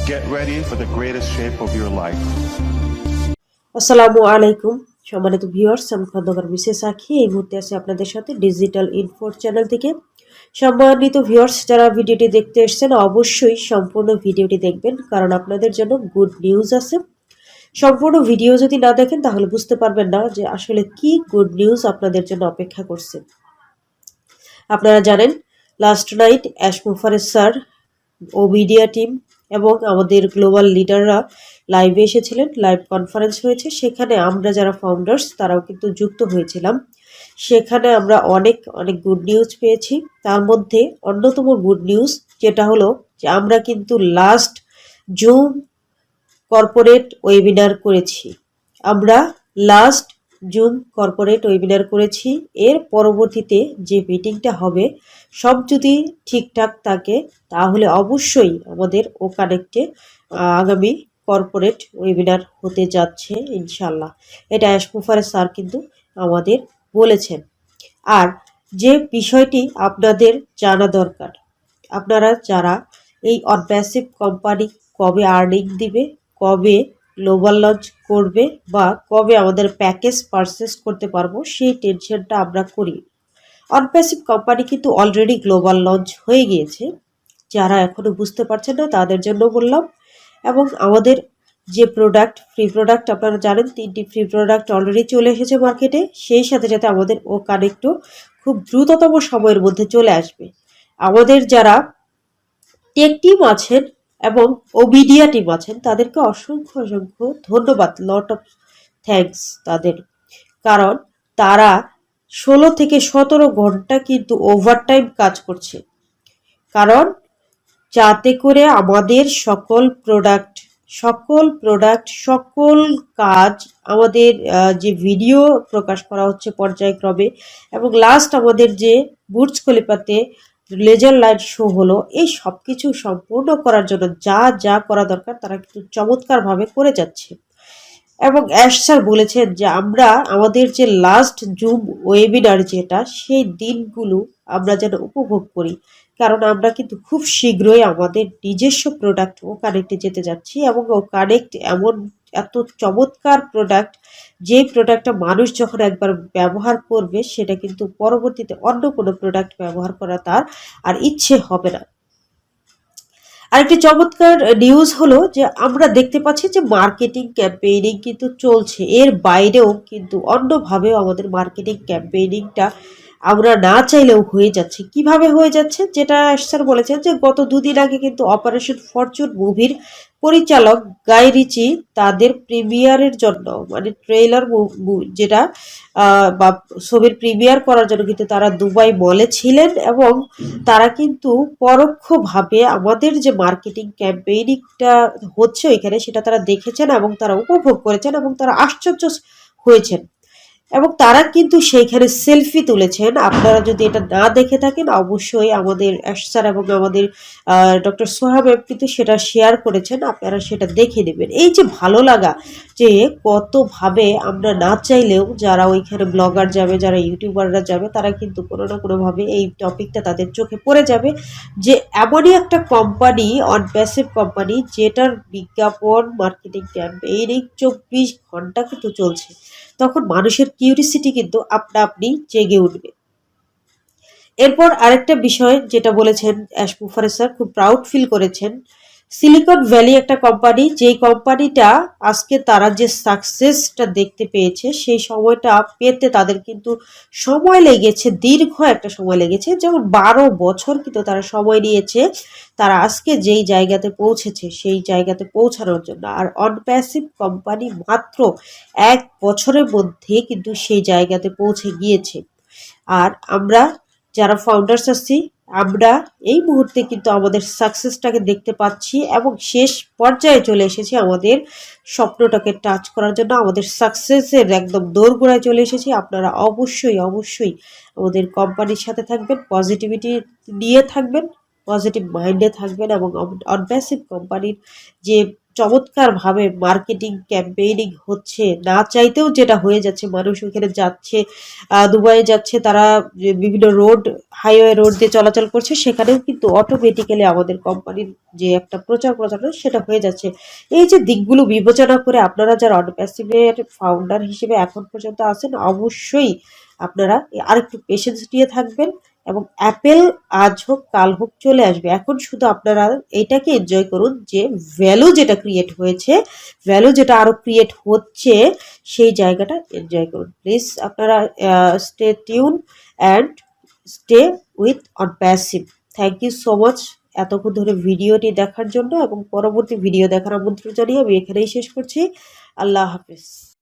Get ready for the greatest shape of your life. আসসালামু আলাইকুম সম্মানিত ভিউয়ার্স, আমি খন্দকার মিসেস আখি এই মুহূর্তে আছি আপনাদের সাথে ডিজিটাল ইনফো চ্যানেল থেকে। সম্মানিত ভিউয়ার্স, যারা ভিডিওটি দেখতে এসেছেন অবশ্যই সম্পূর্ণ ভিডিওটি দেখবেন, কারণ আপনাদের জন্য গুড নিউজ আছে। সম্পূর্ণ ভিডিও যদি না দেখেন তাহলে বুঝতে পারবেন না যে আসলে কি গুড নিউজ আপনাদের জন্য অপেক্ষা করছে। আপনারা জানেন লাস্ট নাইট অ্যাশমুফারেজ স্যার ও মিডিয়া টিম এবং আমাদের গ্লোবাল লিডাররা লাইভে এসেছিলেন, লাইভ কনফারেন্স হয়েছে। সেখানে আমরা যারা ফাউন্ডার্স তারাও কিন্তু যুক্ত হয়েছিলাম। সেখানে আমরা অনেক অনেক গুড নিউজ পেয়েছি। তার মধ্যে অন্যতম গুড নিউজ যেটা হলো যে আমরা কিন্তু লাস্ট জুম কর্পোরেট ওয়েবিনার করেছি। আমরা লাস্ট জুম কর্পোরেট ওয়েবিনার করেছি। এর পরবর্তীতে যে মিটিংটা হবে সব যদি ঠিকঠাক থাকে তাহলে অবশ্যই আমাদের ও কানেক্টে আগামী কর্পোরেট ওয়েবিনার হতে যাচ্ছে ইনশাল্লাহ। এটা অ্যাশমুফারেজ স্যার কিন্তু আমাদের বলেছেন। আর যে বিষয়টি আপনাদের জানা দরকার, আপনারা যারা এই অনপ্যাসিভ কোম্পানি কবে আর্নিং দিবে, কবে গ্লোবাল লঞ্চ করবে বা কবে আমাদের প্যাকেজ পারচেস করতে পারবো সেই টেনশনটা আমরা করি। অনপ্যাসিভ কোম্পানি কিন্তু অলরেডি গ্লোবাল লঞ্চ হয়ে গিয়েছে। যারা এখনো বুঝতে পারছেন না তাদের জন্য বললাম। এবং আমাদের যে প্রোডাক্ট, ফ্রি প্রোডাক্ট আপনারা জানেন 3টি ফ্রি প্রোডাক্ট অলরেডি চলে এসেছে মার্কেটে। সেই সাথে সাথে আমাদের ও কানেক্টও খুব দ্রুততম সময়ের মধ্যে চলে আসবে। আমাদের যারা টেক টিম আছেন এবং ওবিডিয়া টিম আছেন তাদেরকে অসংখ্য অসংখ্য ধন্যবাদ, লট অফ থ্যাঙ্কস তাদের। কারণ তারা 16 থেকে 17 ঘন্টা কিন্তু ওভারটাইম কাজ করছে, কারণ যাতে করে আমাদের সকল কাজ আমাদের যে ভিডিও প্রকাশ করা হচ্ছে পর্যায়ক্রমে, এবং লাস্ট আমাদের যে বুর্জ খলিফাতে লেজার লাইট শো হলো, এই সব কিছু সম্পূর্ণ করার জন্য যা যা করা দরকার তারা কিন্তু চমৎকারভাবে করে যাচ্ছে। এবং অ্যাশ স্যার বলেছেন যে আমরা আমাদের যে লাস্ট জুম ওয়েবিনার যেটা, সেই দিনগুলো আমরা যেন উপভোগ করি, কারণ আমরা কিন্তু খুব শীঘ্রই আমাদের নিজস্ব প্রোডাক্ট ও কানেক্টে যেতে যাচ্ছি। এবং ও কানেক্ট এমন এত চমৎকার প্রোডাক্ট, যে প্রোডাক্টটা মানুষ যখন একবার ব্যবহার করবে সেটা কিন্তু পরবর্তীতে অন্য কোনো প্রোডাক্ট ব্যবহার করা তার আর ইচ্ছে হবে না। আরেকটি চমৎকার নিউজ হলো যে আমরা দেখতে পাচ্ছি যে মার্কেটিং ক্যাম্পেইনিং কিন্তু চলছে। এর বাইরেও কিন্তু অন্যভাবেও আমাদের মার্কেটিং ক্যাম্পেইনিংটা আমরা না চাইলেও হয়ে যাচ্ছে। কিভাবে হয়ে যাচ্ছে, যেটা স্যার বলেছেন যে গত 2 দিন আগে কিন্তু অপারেশন ফরচুন মুভির পরিচালক গাই রিচি তাদের প্রিমিয়ারের জন্য, মানে ট্রেইলার যেটা বা ছবির প্রিমিয়ার করার জন্য কিন্তু তারা দুবাই মলে ছিলেন। এবং তারা কিন্তু পরোক্ষভাবে আমাদের যে মার্কেটিং ক্যাম্পেইনিংটা হচ্ছে ওইখানে সেটা তারা দেখেছেন এবং তারা উপভোগ করেছেন এবং তারা আশ্চর্য হয়েছেন। এবং তারা কিন্তু সেইখানে সেলফি তুলেছেন। আপনারা যদি এটা না দেখে থাকেন অবশ্যই আমাদের স্যার এবং আমাদের ডক্টর সোহাব কিন্তু সেটা শেয়ার করেছেন, আপনারা সেটা দেখে নেবেন। এই যে ভালো লাগা, যে কতভাবে আমরা না চাইলেও যারা ওইখানে ব্লগার যাবে, যারা ইউটিউবাররা যাবে, তারা কিন্তু কোনো না কোনোভাবে এই টপিকটা তাদের চোখে পড়ে যাবে যে এমনই একটা কোম্পানি, অনপ্যাসিভ কোম্পানি, যেটার বিজ্ঞাপন মার্কেটিং ক্যাম্পেইনিং 24 ঘন্টা কিন্তু চলছে। তখন মানুষের কিউরিসিটি কিন্তু আপনা আপনি জেগে উঠবে। এরপর আরেকটা বিষয় যেটা বলেছেন অ্যাশমুফারেজ স্যার, খুব প্রাউড ফিল করেছেন। সিলিকন ভ্যালি একটা কোম্পানি, যেই কোম্পানিটা আজকে তারা যে সাকসেসটা দেখতে পেয়েছে সেই সময়টা পেতে তাদের কিন্তু সময় লেগেছে, দীর্ঘ একটা সময় লেগেছে, যেমন 12 বছর কিন্তু তারা সময় নিয়েছে তারা আজকে যেই জায়গাতে পৌঁছেছে সেই জায়গাতে পৌঁছানোর জন্য। আর অনপ্যাসিভ কোম্পানি মাত্র 1 বছরের মধ্যে কিন্তু সেই জায়গাতে পৌঁছে গিয়েছে। আর আমরা যারা ফাউন্ডার্স আছি আমরা এই মুহূর্তে কিন্তু আমাদের সাকসেসটাকে দেখতে পাচ্ছি এবং শেষ পর্যায়ে চলে এসেছি আমাদের স্বপ্নটাকে টাচ করার জন্য, আমাদের সাকসেসের একদম দোরগোড়ায় চলে এসেছি। আপনারা অবশ্যই অবশ্যই আমাদের কোম্পানির সাথে থাকবেন, পজিটিভিটি নিয়ে থাকবেন, পজিটিভ মাইন্ডে থাকবেন এবং অনপ্যাসিভ কোম্পানির যে চমৎকারভাবে মার্কেটিং ক্যাম্পেইনিং হচ্ছে, না চাইতেও যেটা হয়ে যাচ্ছে, মানুষ ওখানে যাচ্ছে, দুবাইয়ে যাচ্ছে, তারা যে বিভিন্ন রোড, হাইওয়ে রোড দিয়ে চলাচল করছে, সেখানেও কিন্তু অটোমেটিক্যালি আমাদের কোম্পানির যে একটা প্রচার প্রচারণা সেটা হয়ে যাচ্ছে। এই যে দিকগুলো বিবেচনা করে আপনারা যারা অনপ্যাসিভের ফাউন্ডার হিসেবে এখন পর্যন্ত আছেন, অবশ্যই আপনারা আরেকটু পেশেন্স নিয়ে থাকবেন, এবং অ্যাপেল আজ হোক কাল হোক চলে আসবে। এখন শুধু আপনারা এইটাকে এনজয় করুন যে ভ্যালু যেটা ক্রিয়েট হয়েছে, ভ্যালু যেটা আরো ক্রিয়েট হচ্ছে, সেই জায়গাটা এনজয় করুন। প্লিজ আপনারা stay tune and stay with OnPassive. Thank you so much এতক্ষণ ধরে ভিডিওটি দেখার জন্য, এবং পরবর্তী ভিডিও দেখার আমন্ত্রণ জানিয়ে আমি এখানেই শেষ করছি। আল্লাহ হাফিজ।